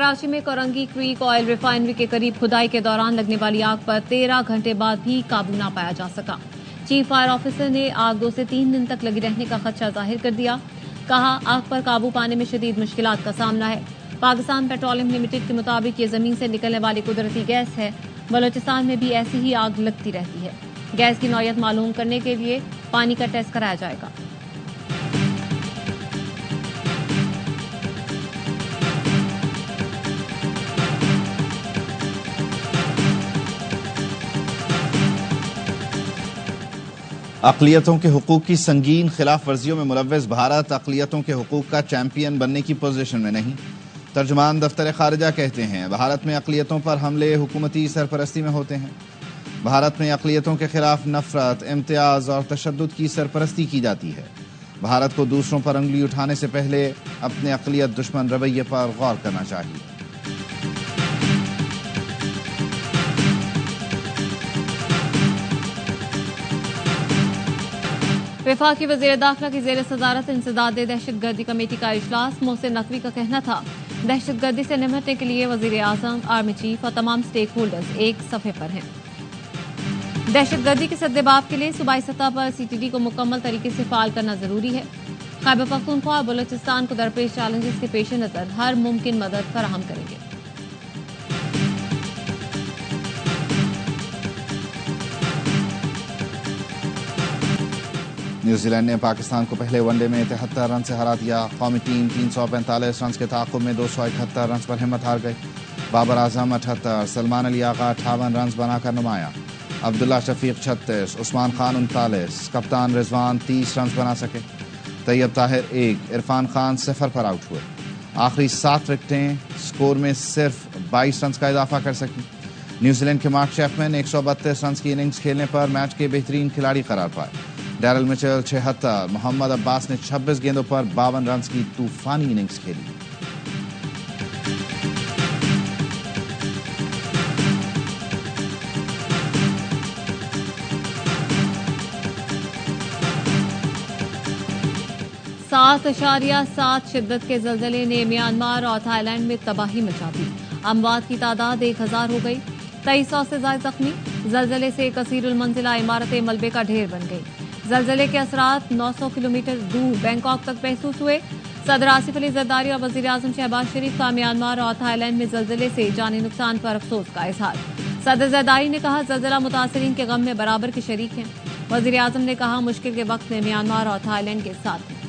कराची में Korangi creek oil refinery के करीब खुदाई के दौरान लगने वाली आग पर 13 घंटे बाद भी काबू न पाया जा सका। चीफ फायर ऑफिसर ने आग 2 से 3 दिन तक लगी रहने का खदशा जाहिर कर दिया। कहा, आग पर काबू पाने में शदीद मुश्किलात का सामना है। पाकिस्तान पेट्रोलियम लिमिटेड के मुताबिक ये जमीन से निकलने वाली कुदरती गैस है। बलोचिस्तान में भी ऐसी ही आग लगती रहती है। गैस की नौयत मालूम करने के लिए पानी का टेस्ट कराया जाएगा। अक़लियतों के हुकूक की संगीन खिलाफ वर्जियों में मुलव्वस भारत अक़लियतों के हुकूक का चैंपियन बनने की पोजीशन में नहीं। तर्जुमान दफ्तर खारिजा कहते हैं, भारत में अक़लियतों पर हमले हुकूमती सरपरस्ती में होते हैं। भारत में अक़लियतों के खिलाफ नफरत, इम्तियाज और तशद्दुद की सरपरस्ती की जाती है। भारत को दूसरों पर उंगली उठाने से पहले अपने अक़लियत दुश्मन रवैये पर गौर करना चाहिए। वफाकी वज़ीर दाखिला की ज़ेर सदारत इंसदाद दहशतगर्दी कमेटी का इजलास। मोहसिन नकवी का कहना था, दहशतगर्दी से निपटने के लिए वज़ीर आज़म, आर्मी चीफ और तमाम स्टेक होल्डर्स एक सफ़े पर हैं। दहशतगर्दी के सद्देबाब के लिए सूबाई सतह पर CTD को मुकम्मल तरीके से फ़ाल करना जरूरी है। खैबर पख्तूनख्वा और बलोचिस्तान को दरपेश चैलेंजेस के पेश नज़र हर मुमकिन मदद फराहम करेंगे। न्यूजीलैंड ने पाकिस्तान को पहले वनडे में 73 रन से हरा दिया। कौमी टीम 345 रन के ताक़ुब में 271 रन पर हिम्मत हार गई। बाबर आजम 78, सलमान अली आगा 58 रन बनाकर नुमाया। अब्दुल्ला शफीक 36, उस्मान खान 39, कप्तान रिजवान 30 रन बना सके। तैयब ताहिर 1, इरफान खान 0 पर आउट हुए। आखिरी 7 विकेटें स्कोर में सिर्फ 22 रन का इजाफा कर सकी। न्यूजीलैंड के मार्क चैपमैन 132 रन की इनिंग्स खेलने पर मैच के बेहतरीन खिलाड़ी करार पाए। डैरल मिचेल 76, मोहम्मद अब्बास ने 26 गेंदों पर 52 रन की तूफानी इनिंग्स खेली। सात 7.7 शिद्दत के जल्जले ने म्यांमार और थाईलैंड में तबाही मचा दी। अमवात की तादाद 1000 हो गई। 2300 से ज्यादा जख्मी। जल्जले से कसीरुल मंजिला इमारतें मलबे का ढेर बन गई। जल्जले के असरात 900 किलोमीटर दूर बैंकॉक तक महसूस हुए। सदर आसिफ अली जरदारी और वजीर आजम शहबाज शरीफ का म्यांमार और थाईलैंड में जल्जले से जानी नुकसान पर अफसोस का इजहार। सदर जरदारी ने कहा, जल्जला मुतासरीन के गम में बराबर के शरीक हैं। वजीर आजम ने कहा, मुश्किल के वक्त में म्यांमार और थाईलैंड के साथ हैं।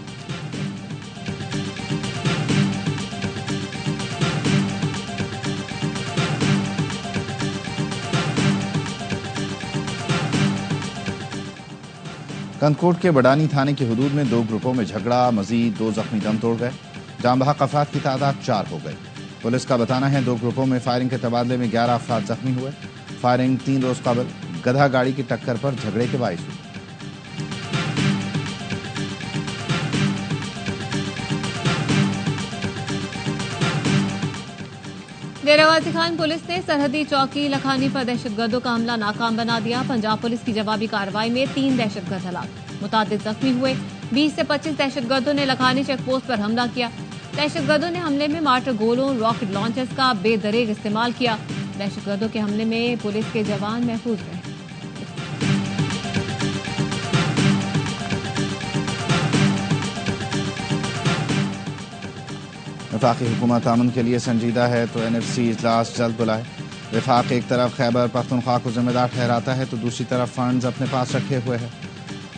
कंदकोट के बडानी थाने की हुदूद में 2 ग्रुपों में झगड़ा, मजीद 2 जख्मी दम तोड़ गए। जान बहक अफराद की तादाद 4 हो गई। पुलिस का बताना है 2 ग्रुपों में फायरिंग के तबादले में 11 अफराद जख्मी हुए। फायरिंग 3 रोज कबल गधा गाड़ी की टक्कर पर झगड़े के बाइस हुई। डेरा गाजी खान पुलिस ने सरहदी चौकी लखानी पर दहशतगर्दों का हमला नाकाम बना दिया। पंजाब पुलिस की जवाबी कार्रवाई में 3 दहशतगर्द हलाक, मुतादिद जख्मी हुए। 20 से 25 दहशतगर्दों ने लखानी चेकपोस्ट पर हमला किया। दहशतगर्दों ने हमले में मार्टर गोलों, रॉकेट लॉन्चर्स का बेदरेग इस्तेमाल किया। दहशतगर्दों के हमले में पुलिस के जवान महफूज रहे। वफाकी हुकूमत अमन के लिए संजीदा है तो NFC इजलास जल्द बुलाए। वफाक एक तरफ खैबर पख्तूनख्वा को जिम्मेदार ठहराता है तो दूसरी तरफ फंड्स अपने पास रखे हुए है।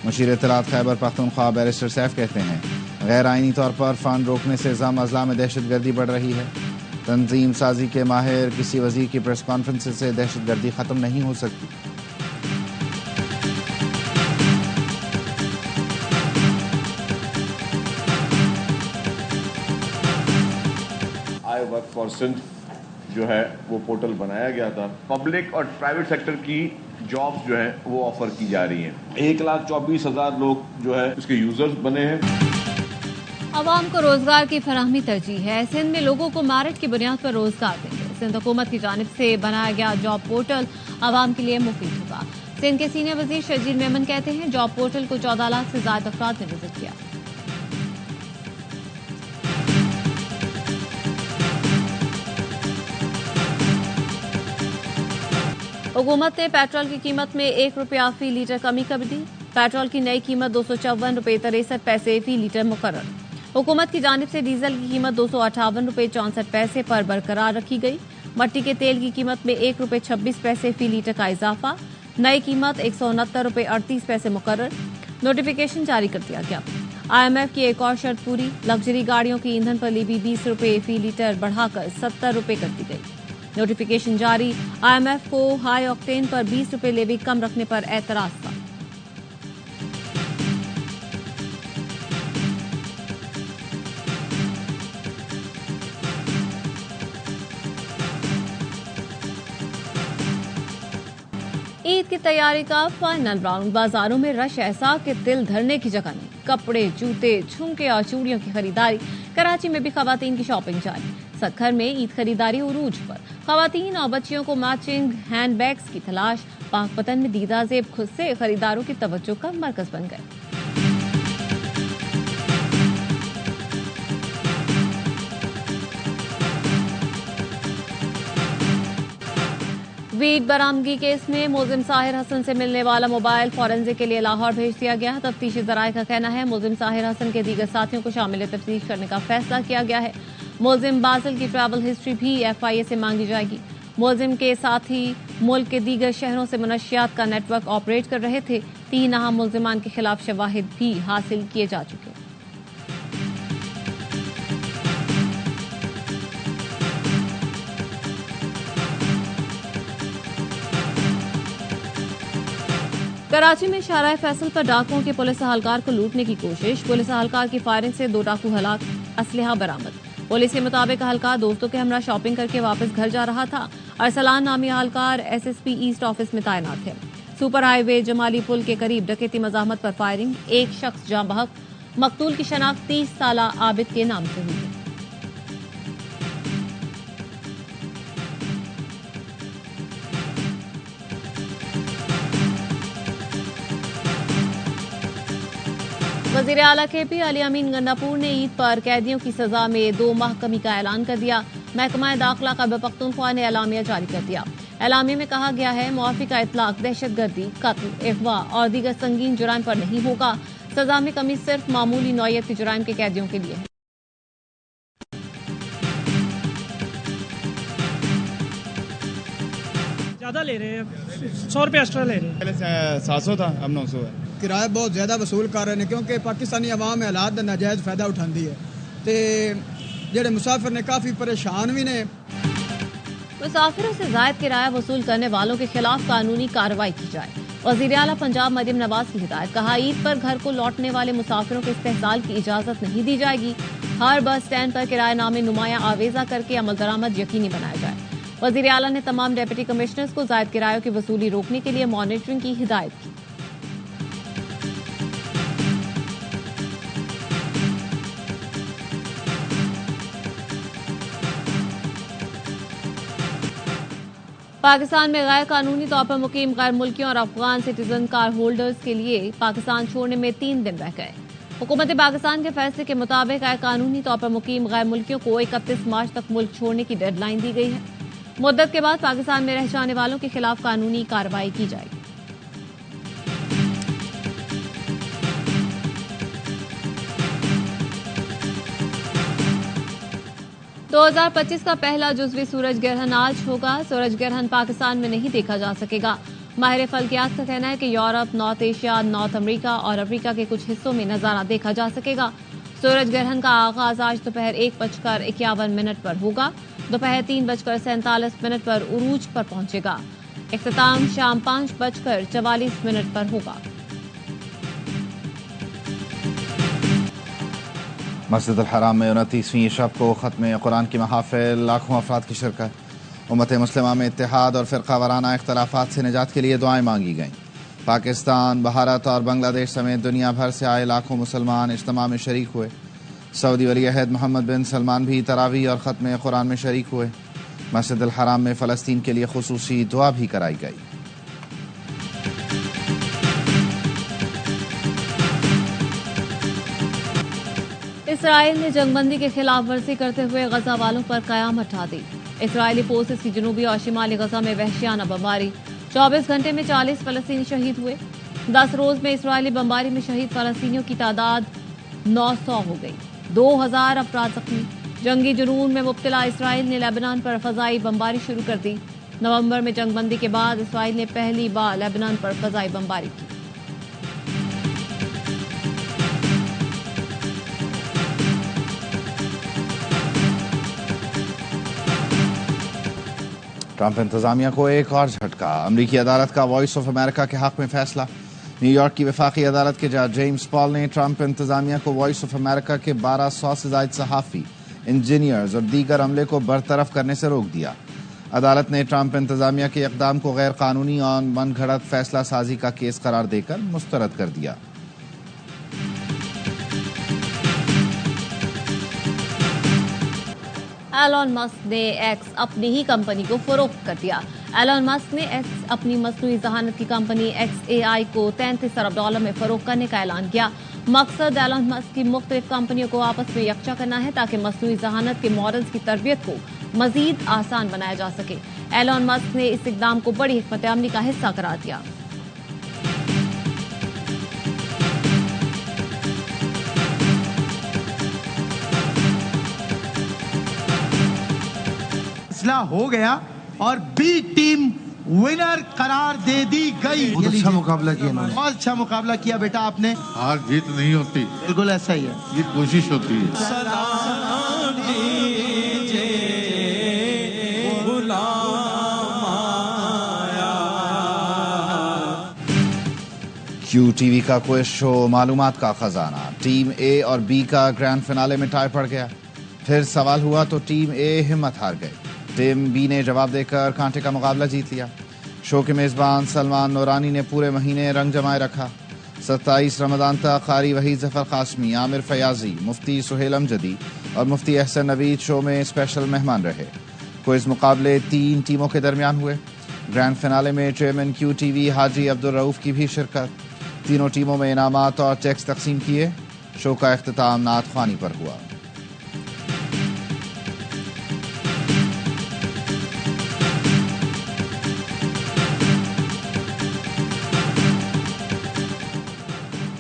मुशीर इत्तलात खैबर पख्तूनख्वा बैरिस्टर सैफ कहते हैं, गैर आइनी तौर पर फंड रोकने से ज़म अजला में दहशतगर्दी बढ़ रही है। तंजीम साजी के माहिर किसी वजीर की प्रेस कॉन्फ्रेंस से दहशतगर्दी खत्म नहीं हो सकती। वर्क फॉर सिंध जो है वो पोर्टल बनाया गया था। पब्लिक और प्राइवेट सेक्टर की जॉब्स जो है वो ऑफर की जा रही हैं। 1,24,000 लोग जो है इसके यूजर्स बने हैं। अवाम को रोजगार की फराहमी तरजीह है। सिंध में लोगों को मेरिट की बुनियाद पर रोजगार देंगे। सिंध हुकूमत की जानिब से बनाया गया जॉब पोर्टल अवाम के लिए मुफीद होगा। सिंध के सीनियर वजीर शजीर मेमन कहते हैं, जॉब पोर्टल को 14 लाख से ज्यादा अफराद ने विजिट किया। हुकूमत ने पेट्रोल की कीमत में ₹1 फी लीटर कमी कर दी। पेट्रोल की नई कीमत ₹254.63 फी लीटर मुकर्रर। हुकूमत की जानिब से डीजल की कीमत ₹258.64 पर बरकरार रखी गई। मट्टी के तेल की कीमत में ₹1.26 फी लीटर का इजाफा। नई कीमत ₹169.38 मुकर्रर। नोटिफिकेशन जारी कर दिया गया। IMF की एक और शर्त पूरी। लग्जरी गाड़ियों की ईंधन पर लीबी ₹20 फी लीटर बढ़ाकर ₹70 कर दी गई। नोटिफिकेशन जारी। IMF को हाई ऑक्टेन पर ₹20 लेवी कम रखने पर एतराज था। ईद की तैयारी का फाइनल राउंड। बाजारों में रश ऐसा कि दिल धरने की जगह नहीं। कपड़े, जूते, झुमके और चूड़ियों की खरीदारी। कराची में भी खवातीन की शॉपिंग जारी। सखर में ईद खरीदारी उरूज पर। खवातीन और बच्चियों को मैचिंग हैंडबैग्स की तलाश। पाकपतन में दीदा जेब खुद से खरीदारों की तवज्जो का मरकज बन गए। वीट बरामदगी केस में मुलजिम साहिर हसन से मिलने वाला मोबाइल फॉरेंसिक के लिए लाहौर भेज दिया गया। तफ्तीशी जराये का कहना है मुलजिम साहिर हसन के दीगर साथियों को शामिल तफ्तीश करने का फैसला किया गया है। मुलजिम बासिल की ट्रैवल हिस्ट्री भी FIA से मांगी जाएगी। मुलजिम के साथी मुल्क के दीगर शहरों से मनशियात का नेटवर्क ऑपरेट कर रहे थे। 3 अहम मुलजिमान के खिलाफ शवाहिद भी हासिल किए जा चुके हैं। कराची में शाहराह फैसल पर डाकुओं के पुलिस एहलकार को लूटने की कोशिश। पुलिस एहलकार की फायरिंग से 2 डाकू हलाक, असलहा बरामद। पुलिस के मुताबिक एहलकार दोस्तों के हमरा शॉपिंग करके वापस घर जा रहा था। अरसलान नामी एहलकार SSP ईस्ट ऑफिस में तैनात थे। सुपर हाईवे जमाली पुल के करीब डकैती मजामत पर फायरिंग। एक शख्स जाँ बहक। मकतूल की शनाख्त 30 साला आबिद के नाम से हुई है। वजीर आला KP अली अमीन गंडापुर ने ईद पर कैदियों की सजा में 2 माह कमी का ऐलान कर दिया। महकमा दाखिला खैबर पख्तूनख्वा ने एलामिया जारी कर दिया। एलामिया में कहा गया है मुआफी का इतलाक दहशतगर्दी, कत्ल, अगवा और दीगर संगीन जुराइम पर नहीं होगा। सजा में कमी सिर्फ मामूली नौयत के जुराइम के कैदियों के लिए है। ज्यादा ले रहे हैं, 100 रुपये एक्स्ट्रा ले रहे हैं। पहले 700 था, अब 900 है। किराया बहुत ज़्यादा वसूल कर रहे हैं क्योंकि पाकिस्तानी अवाम हालात का नाजायज़ फायदा उठाती है तो जेडे मुसाफिर ने काफ़ी परेशान भी ने। मुसाफिरों से जायद किराया वसूल करने वालों के खिलाफ कानूनी कार्रवाई की जाए। वजीर आला पंजाब मरियम नवाज की हिदायत। कहा ईद पर घर को लौटने वाले मुसाफिरों के इस्तेहसाल की इजाजत नहीं दी जाएगी। हर बस स्टैंड पर किराएनामे नुमाया आवेजा करके अमल दरामद यकीनी बनाया जाए। वजीर आला ने तमाम डिप्टी कमिश्नर्स को जायद किरायों की वसूली रोकने के लिए मॉनिटरिंग की हिदायत की। पाकिस्तान में गैर कानूनी तौर पर मुकीम गैर मुल्कियों और अफगान सिटीजन कार होल्डर्स के लिए पाकिस्तान छोड़ने में 3 दिन रह गए। हुकूमत पाकिस्तान के फैसले के मुताबिक गैर कानूनी तौर पर मुकीम गैर मुल्कियों को 31 मार्च तक मुल्क छोड़ने की डेडलाइन दी गई है। मुद्दत के बाद पाकिस्तान में रह जाने वालों के खिलाफ कानूनी कार्रवाई की जाएगी। तो 2025 का पहला जुज़वी सूरज ग्रहण आज होगा। सूरज ग्रहण पाकिस्तान में नहीं देखा जा सकेगा। माहिर फल्कियात का कहना है कि Europe, north Asia, north America और अफ्रीका के कुछ हिस्सों में नजारा देखा जा सकेगा। सूरज ग्रहण का आगाज आज दोपहर 1:51 पर होगा। दोपहर 3:47 पर उरूज पर पहुंचेगा। इख्तिताम शाम 5:44 पर होगा। मस्जिद अल हराम में 29वीं शब को ख़त्म कुरान की महाफिल, लाखों अफराद की शिरकत। उम्मत मुस्लिमा में इत्तेहाद और फ़िरक़ा वाराना इख्तलाफात से निजात के लिए दुआएं मांगी गईं। पाकिस्तान, भारत और बांग्लादेश समेत दुनिया भर से आए लाखों मुसलमान इज्तिमा में शरीक हुए। सऊदी वली अहद मोहम्मद बिन सलमान भी तरावी और ख़त्म कुरान में शरीक हुए। मस्जिद अल हराम में फ़लस्तीन के लिए खुसूसी दुआ भी कराई गई। इसराइल ने जंगबंदी के खिलाफ वर्जी करते हुए गजा वालों पर कयामत ढा दी। इसराइली फोर्सेस की जनूबी और शिमाली गजा में वहशियाना बमबारी। 24 घंटे में 40 फलस्तीनी शहीद हुए। 10 रोज में इस्राएली बमबारी में शहीद फलस्तीनियों की तादाद 900 हो गई। 2000 अफराद जख्मी। जंगी जुनून में मुब्तला इसराइल ने लेबनान पर फजाई बमबारी शुरू कर दी। नवंबर में जंगबंदी के बाद इसराइल ने पहली बार लेबनान पर फजाई बमबारी की। ट्रंप इंतजामिया को एक और झटका। अमरीकी अदालत का वॉइस ऑफ अमेरिका के हक में फैसला। न्यूयॉर्क की वफाकी अदालत के जज जेम्स पॉल ने ट्रंप इंतजामिया को वॉइस ऑफ अमेरिका के 1200 से ज्यादा सहाफी, इंजीनियर्स और दीगर अमले को बरतरफ करने से रोक दिया। अदालत ने ट्रंप इंतजामिया के इकदाम को गैर कानूनी और मनगढ़ंत फैसला साजी का केस करार देकर मुस्तरद कर दिया। एलन मस्क ने एक्स अपनी ही कंपनी को फरोख्त कर दिया। एलन मस्क ने एक्स अपनी मसनूई जहानत की कंपनी XAI को $33 अरब में फरोख्त करने का ऐलान किया। मकसद एलन मस्क की मुख्तलिफ कंपनियों को आपस में यकजा करना है ताकि मसनूई जहानत के मॉडल्स की तरबियत को मजीद आसान बनाया जा सके। एलन मस्क ने इस इकदाम को बड़ी हिकमत अमली का हिस्सा करार दिया। हो गया और बी टीम विनर करार दे दी गई। बहुत अच्छा मुकाबला किया इन्होंने। बहुत अच्छा मुकाबला किया बेटा आपने। हार जीत नहीं होती, बिल्कुल ऐसा ही है, ये कोशिश होती है। QTV का क्विज शो मालूमात का खजाना। टीम ए और बी का ग्रैंड फिनाले में टाई पड़ गया। फिर सवाल हुआ तो टीम ए हिम्मत हार गई। टीम बी ने जवाब देकर कांटे का मुकाबला जीत लिया। शो के मेजबान सलमान नूरानी ने पूरे महीने रंग जमाए रखा। 27 रमजान तक कारी वहीद जफर कासमी, आमिर फयाजी, मुफ्ती सुहेल अमजदी और मुफ्ती अहसन नवीद शो में स्पेशल मेहमान रहे। क्विज मुकाबले 3 टीमों के दरमियान हुए। ग्रैंड फिनाले में चेयरमैन QTV हाजी अब्दुल रऊफ की भी शिरकत। तीनों टीमों में इनामात और चेक्स तकसीम किए। शो का इख्तिताम नात ख्वानी पर हुआ।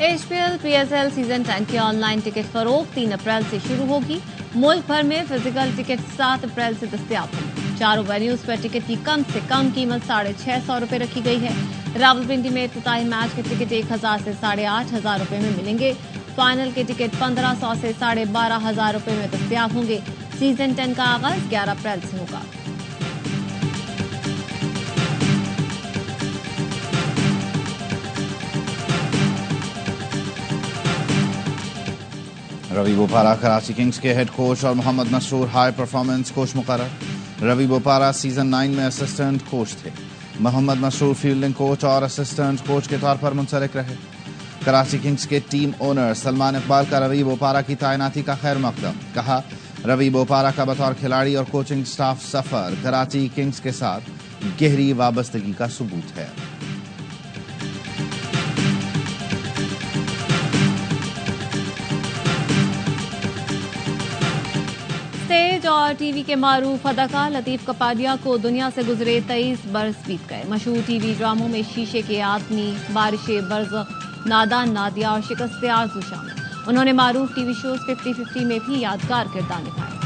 HPL PSL सीजन 10 की ऑनलाइन टिकट फरोख्त 3 अप्रैल से शुरू होगी। मुल्क भर में फिजिकल टिकट 7 अप्रैल से दस्तयाब होंगे। चारों वेन्यूज पर टिकट की कम से कम कीमत ₹650 रखी गई है। रावलपिंडी में इफ्तिताही मैच के टिकट 1000 से ₹8500 में मिलेंगे। फाइनल के टिकट 1500 से ₹12500 में दस्तयाब होंगे। सीजन 10 का आगाज 11 अप्रैल से होगा। रवि बोपारा कराची किंग्स के हेड कोच और Mohammad Masroor high performance coach मुकर्रर। रवि बोपारा सीजन 9 में असिस्टेंट कोच थे। मोहम्मद मसरूर फील्डिंग कोच और असिस्टेंट कोच के तौर पर मुंसलिक रहे। कराची किंग्स के टीम ओनर सलमान इकबाल का रवि बोपारा की तैनाती का खैर मकदम। कहा, रवि बोपारा का बतौर खिलाड़ी और कोचिंग स्टाफ सफर कराची किंग्स के साथ गहरी वाबस्तगी का सबूत है। स्टेज और टीवी के मारूफ अदाकार लतीफ कपाडिया को दुनिया से गुजरे 23 बरस बीत गए। मशहूर टीवी ड्रामों में शीशे के आदमी, बारिशे बरज़, नादान नादिया और शिकस्त आरज़ू शामिल। उन्होंने मारूफ टीवी शोज 50-50 में भी यादगार किरदार निभाए।